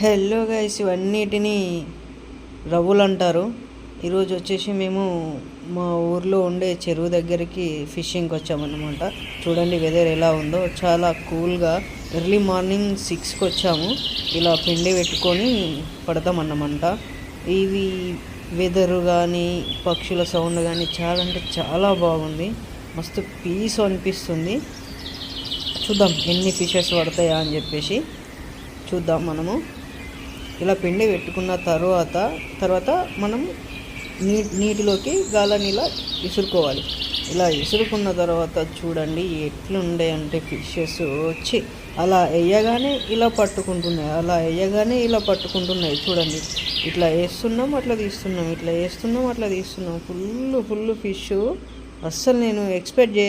Hello guys, ఇవన్నిటిని రవ్వులు అంటారు. ఈరోజు వచ్చేసి మేము మా ఊర్లో ఉండే చెరువు దగ్గరికి ఫిషింగ్కి వచ్చామన్నమాట. చూడండి వెదర్ ఎలా ఉందో, చాలా కూల్గా. ఎర్లీ మార్నింగ్ 6కి వచ్చాము. ఇలా పిండి పెట్టుకొని పడతామన్నమాట. ఇవి వెదరు కానీ పక్షుల సౌండ్ కానీ చాలా అంటే చాలా బాగుంది. మస్తు పీస్ అనిపిస్తుంది. చూద్దాం ఎన్ని ఫిషెస్ పడతాయా అని చెప్పేసి చూద్దాం. మనము ఇలా పిండి పెట్టుకున్న తర్వాత మనం నీటిలోకి గాలని ఇలా విసురుకోవాలి. ఇలా విసురుకున్న తర్వాత చూడండి ఎట్లుండే అంటే ఫిషెస్ వచ్చి అలా వేయగానే ఇలా పట్టుకుంటున్నాయి, చూడండి. ఇట్లా వేస్తున్నాం అట్లా తీస్తున్నాం, ఇట్లా వేస్తున్నాం అట్లా తీస్తున్నాం. Full fish. అస్సలు నేను ఎక్స్పెక్ట్